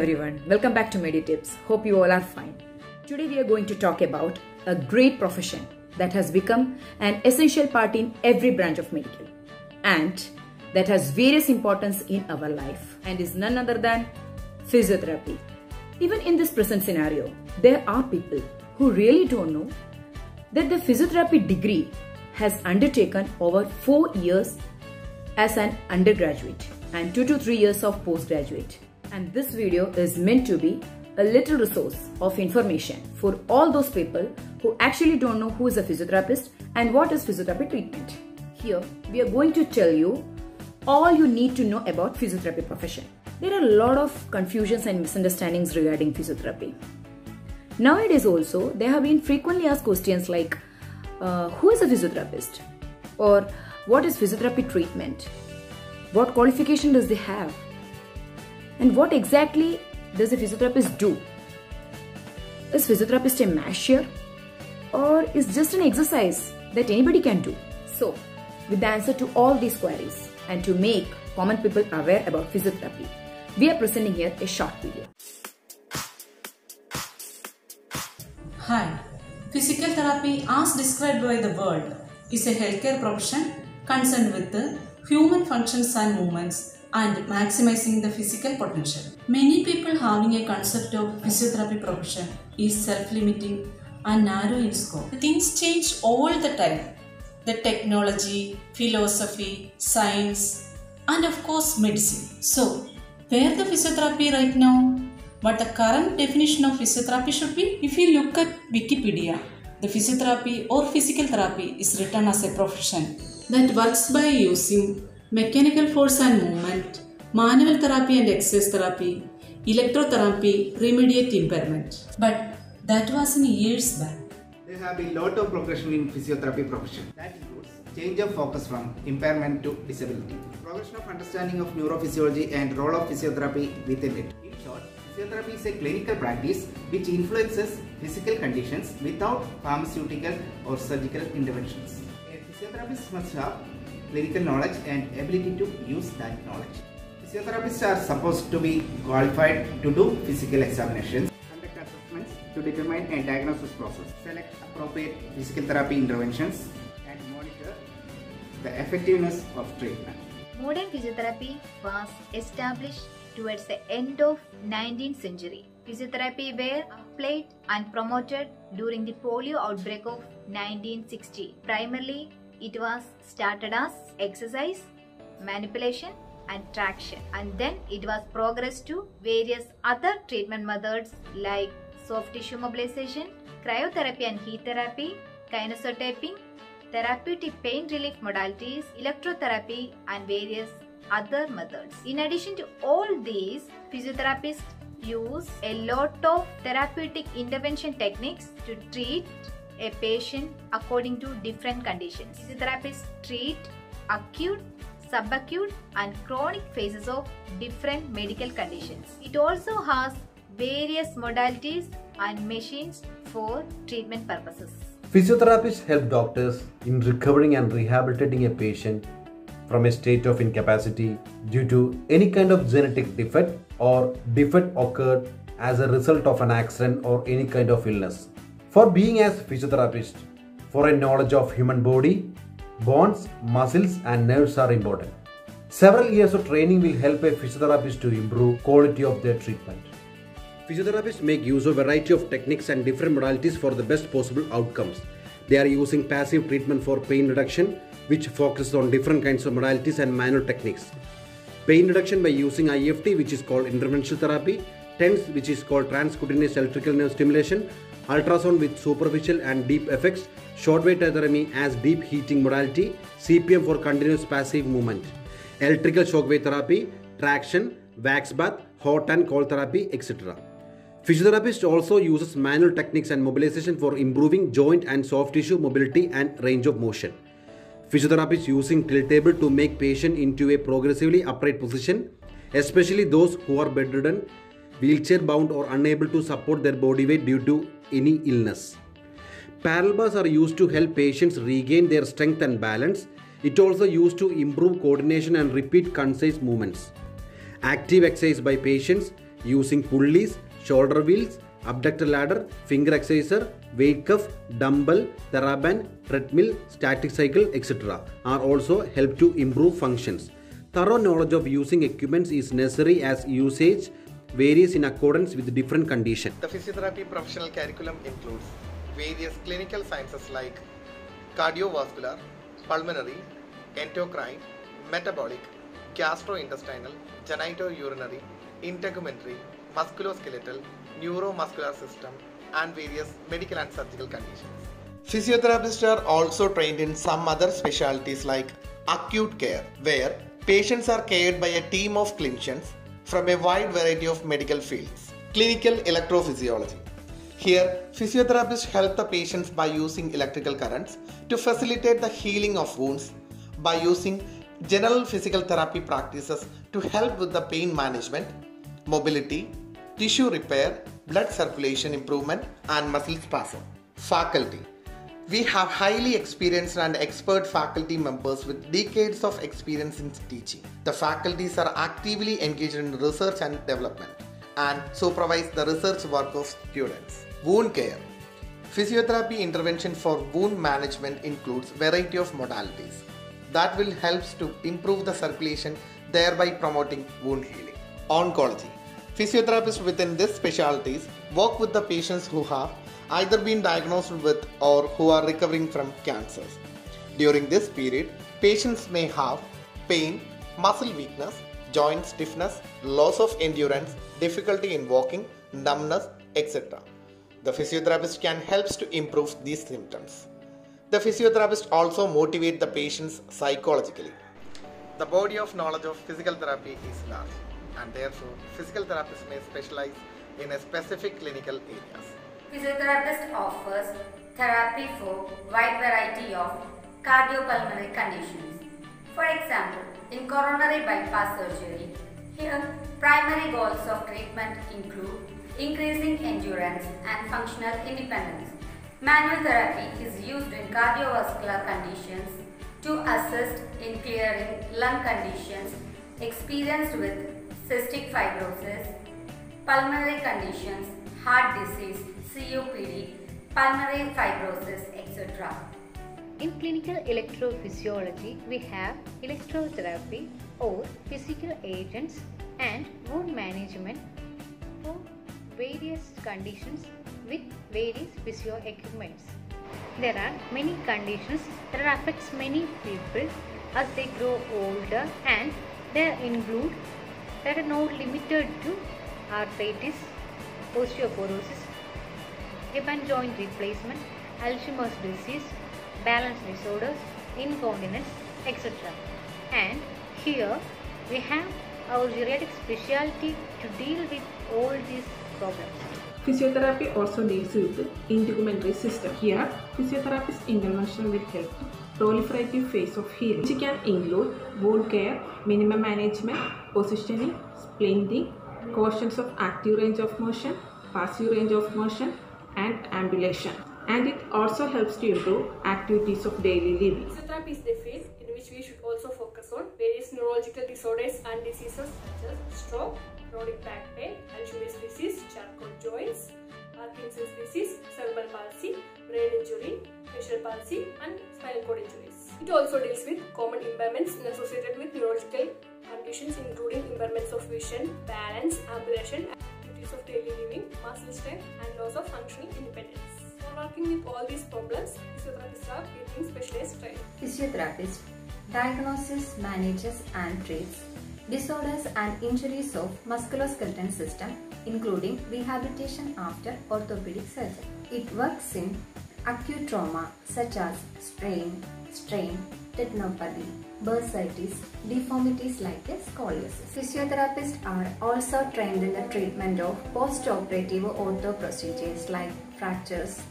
everyone, welcome back to MediTips. Hope you all are fine. Today we are going to talk about a great profession that has become an essential part in every branch of medical and that has various importance in our life and is none other than physiotherapy. Even in this present scenario, there are people who really don't know that the physiotherapy degree has undertaken over 4 years as an undergraduate and 2 to 3 years of postgraduate. And this video is meant to be a little resource of information for all those people who actually don't know who is a physiotherapist and what is physiotherapy treatment. Here, we are going to tell you all you need to know about physiotherapy profession. There are a lot of confusions and misunderstandings regarding physiotherapy. Nowadays also, there have been frequently asked questions like, who is a physiotherapist? Or what is physiotherapy treatment? What qualification does they have? And what exactly does a physiotherapist do? Is physiotherapist a master or is just an exercise that anybody can do? So, with the answer to all these queries and to make common people aware about physiotherapy, we are presenting here a short video. Hi, physical therapy as described by the world is a healthcare profession concerned with the human functions and movements and maximizing the physical potential. Many people having a concept of physiotherapy profession is self-limiting and narrow in scope. Things change all the time. The technology, philosophy, science and of course medicine. So, where the physiotherapy right now? What the current definition of physiotherapy should be? If you look at Wikipedia, the physiotherapy or physical therapy is written as a profession that works by using mechanical force and movement, manual therapy and exercise therapy, electrotherapy, remediate impairment. But that was in years back. There have been a lot of progression in physiotherapy profession. That includes change of focus from impairment to disability, progression of understanding of neurophysiology and role of physiotherapy within it. In short, physiotherapy is a clinical practice which influences physical conditions without pharmaceutical or surgical interventions. A physiotherapist must have clinical knowledge and ability to use that knowledge. Physiotherapists are supposed to be qualified to do physical examinations, conduct assessments to determine a diagnosis process, select appropriate physical therapy interventions, and monitor the effectiveness of treatment. Modern physiotherapy was established towards the end of 19th century. Physiotherapy were applied and promoted during the polio outbreak of 1960. Primarily, it was started as exercise, manipulation and traction, and then it was progressed to various other treatment methods like soft tissue mobilization, cryotherapy and heat therapy, kinesotaping, therapeutic pain relief modalities, electrotherapy and various other methods. In addition to all these, physiotherapists use a lot of therapeutic intervention techniques to treat a patient according to different conditions. Physiotherapists treat acute, subacute and chronic phases of different medical conditions. It also has various modalities and machines for treatment purposes. Physiotherapists help doctors in recovering and rehabilitating a patient from a state of incapacity due to any kind of genetic defect or defect occurred as a result of an accident or any kind of illness. For being as physiotherapist, for a knowledge of human body, bones, muscles and nerves are important. Several years of training will help a physiotherapist to improve quality of their treatment. Physiotherapists make use of a variety of techniques and different modalities for the best possible outcomes. They are using passive treatment for pain reduction, which focuses on different kinds of modalities and manual techniques. Pain reduction by using IFT, which is called interventional therapy, TENS, which is called transcutaneous electrical nerve stimulation, ultrasound with superficial and deep effects, shortwave therapy as deep heating modality, CPM for continuous passive movement, electrical shockwave therapy, traction, wax bath, hot and cold therapy, etc. Physiotherapist also uses manual techniques and mobilization for improving joint and soft tissue mobility and range of motion. Physiotherapist using tilt table to make patient into a progressively upright position, especially those who are bedridden, wheelchair bound or unable to support their body weight due to any illness. Parallel bars are used to help patients regain their strength and balance. It also used to improve coordination and repeat concise movements. Active exercise by patients using pulleys, shoulder wheels, abductor ladder, finger exerciser, weight cuff, dumbbell, TheraBand, treadmill, static cycle, etc. are also help to improve functions. Thorough knowledge of using equipments is necessary as usage varies in accordance with different conditions. The physiotherapy professional curriculum includes various clinical sciences like cardiovascular, pulmonary, endocrine, metabolic, gastrointestinal, genitourinary, integumentary, musculoskeletal, neuromuscular system, and various medical and surgical conditions. Physiotherapists are also trained in some other specialties like acute care, where patients are cared by a team of clinicians from a wide variety of medical fields. Clinical electrophysiology. Here, physiotherapists help the patients by using electrical currents to facilitate the healing of wounds, by using general physical therapy practices to help with the pain management, mobility, tissue repair, blood circulation improvement, and muscle spasm. Faculty. We have highly experienced and expert faculty members with decades of experience in teaching. The faculties are actively engaged in research and development and supervise the research work of students. Wound care. Physiotherapy intervention for wound management includes variety of modalities that will help to improve the circulation, thereby promoting wound healing. Oncology. Physiotherapists within these specialties work with the patients who have either been diagnosed with or who are recovering from cancers. During this period, patients may have pain, muscle weakness, joint stiffness, loss of endurance, difficulty in walking, numbness, etc. The physiotherapist can help to improve these symptoms. The physiotherapist also motivates the patients psychologically. The body of knowledge of physical therapy is large, and therefore physical therapists may specialize in a specific clinical areas. Physiotherapist offers therapy for wide variety of cardiopulmonary conditions. For example, in coronary bypass surgery, here primary goals of treatment include increasing endurance and functional independence. Manual therapy is used in cardiovascular conditions to assist in clearing lung conditions experienced with cystic fibrosis, pulmonary conditions, heart disease, COPD, pulmonary fibrosis, etc. In clinical electrophysiology, we have electrotherapy or physical agents and wound management for various conditions with various physio equipments. There are many conditions that affects many people as they grow older, and they include that are not limited to arthritis, osteoporosis, hip and joint replacement, Alzheimer's disease, balance disorders, incontinence, etc. And here we have our geriatric specialty to deal with all these problems. Physiotherapy also deals with the integumentary system. Here, physiotherapist intervention will help the proliferative phase of healing, which can include wound care, minimum management, positioning, splinting, cautions of active range of motion, passive range of motion, and ambulation. And it also helps to improve activities of daily living. Physiotherapy is the field in which we should also focus on various neurological disorders and diseases such as stroke, chronic back pain, Alzheimer's disease, Charcot joints, Parkinson's disease, cerebral palsy, brain injury, facial palsy, and spinal cord injuries. It also deals with common impairments associated with neurological conditions including impairments of vision, balance, ambulation, activities of daily living, muscle strength, and loss of functional independence. For working with all these problems, physiotherapists are getting specialized training. Physiotherapist diagnoses, manages, and treats disorders and injuries of musculoskeletal system, including rehabilitation after orthopedic surgery. It works in acute trauma such as sprain, strain, tendinopathy, bursitis, deformities like scoliosis. Physiotherapists are also trained in the treatment of post-operative ortho procedures like fractures,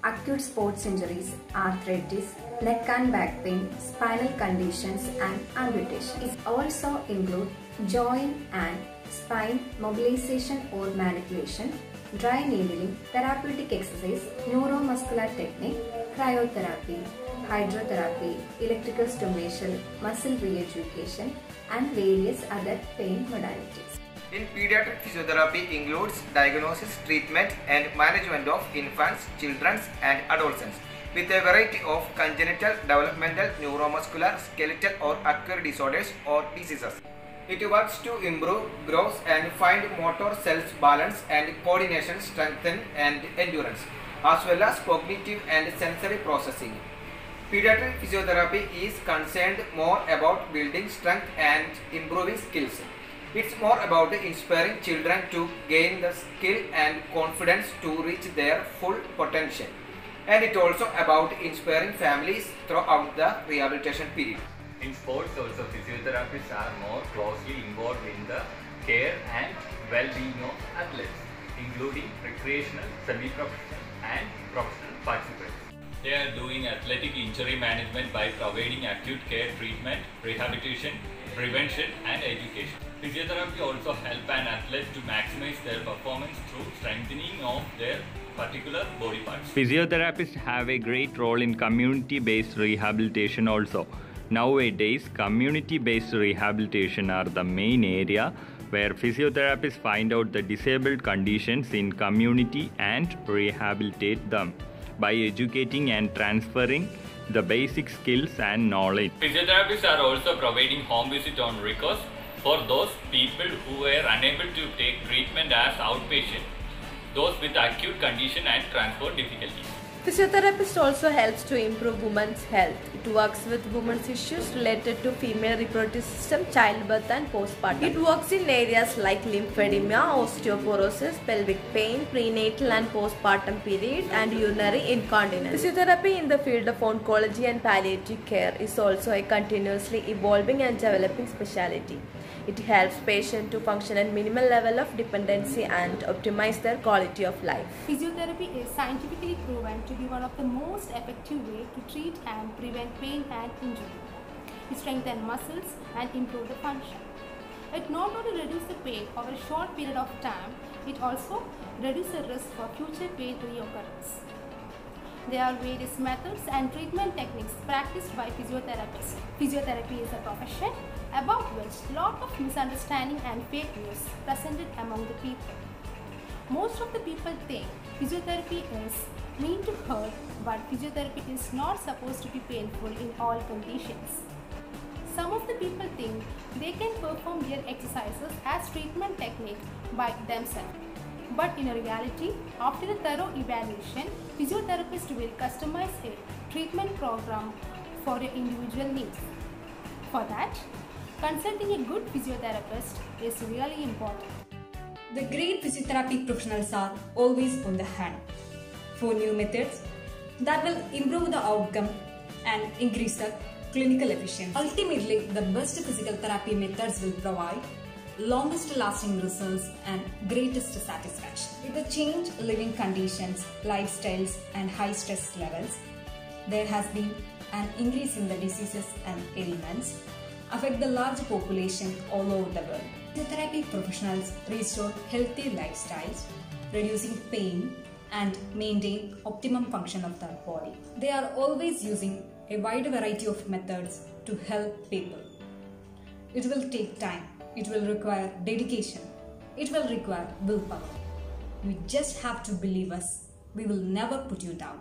acute sports injuries, arthritis, neck and back pain, spinal conditions, and amputation. It also includes joint and spine mobilization or manipulation, dry needling, therapeutic exercise, neuromuscular technique, cryotherapy, hydrotherapy, electrical stimulation, muscle re-education, and various other pain modalities. In pediatric, physiotherapy includes diagnosis, treatment and management of infants, children and adolescents with a variety of congenital, developmental, neuromuscular, skeletal or acquired disorders or diseases. It works to improve growth and find motor cells balance and coordination, strength and endurance, as well as cognitive and sensory processing. Pediatric physiotherapy is concerned more about building strength and improving skills. It's more about inspiring children to gain the skill and confidence to reach their full potential. And it's also about inspiring families throughout the rehabilitation period. In sports also, physiotherapists are more closely involved in the care and well-being of athletes, including recreational, semi-professional and professional participants. They are doing athletic injury management by providing acute care treatment, rehabilitation, prevention and education. Physiotherapy also help an athlete to maximize their performance through strengthening of their particular body parts. Physiotherapists have a great role in community-based rehabilitation also. Nowadays, community-based rehabilitation are the main area where physiotherapists find out the disabled conditions in community and rehabilitate them by educating and transferring the basic skills and knowledge. Physiotherapists are also providing home visit on request for those people who were unable to take treatment as outpatient, those with acute condition and transport difficulties. Physiotherapist also helps to improve women's health. It works with women's issues related to female reproductive system, childbirth and postpartum. It works in areas like lymphedema, osteoporosis, pelvic pain, prenatal and postpartum period and urinary incontinence. Physiotherapy in the field of oncology and palliative care is also a continuously evolving and developing specialty. It helps patients to function at minimal level of dependency and optimize their quality of life. Physiotherapy is scientifically proven to be one of the most effective ways to treat and prevent pain and injury. It strengthens muscles and improves the function. It not only reduces the pain over a short period of time, it also reduces the risk for future pain reoccurrence. There are various methods and treatment techniques practiced by physiotherapists. Physiotherapy is a profession about which lot of misunderstanding and fake news presented among the people. Most of the people think physiotherapy is mean to hurt, but physiotherapy is not supposed to be painful in all conditions. Some of the people think they can perform their exercises as treatment technique by themselves. But in reality, after a thorough evaluation, physiotherapist will customize a treatment program for your individual needs. For that, consulting a good physiotherapist is really important. The great physiotherapy professionals are always on the hand for new methods that will improve the outcome and increase the clinical efficiency. Ultimately, the best physical therapy methods will provide longest lasting results and greatest satisfaction. With the changed living conditions, lifestyles and high stress levels, there has been an increase in the diseases and ailments affect the large population all over the world. Physiotherapy professionals restore healthy lifestyles, reducing pain and maintain optimum function of the body. They are always using a wide variety of methods to help people. It will take time. It will require dedication. It will require willpower. You just have to believe us. We will never put you down.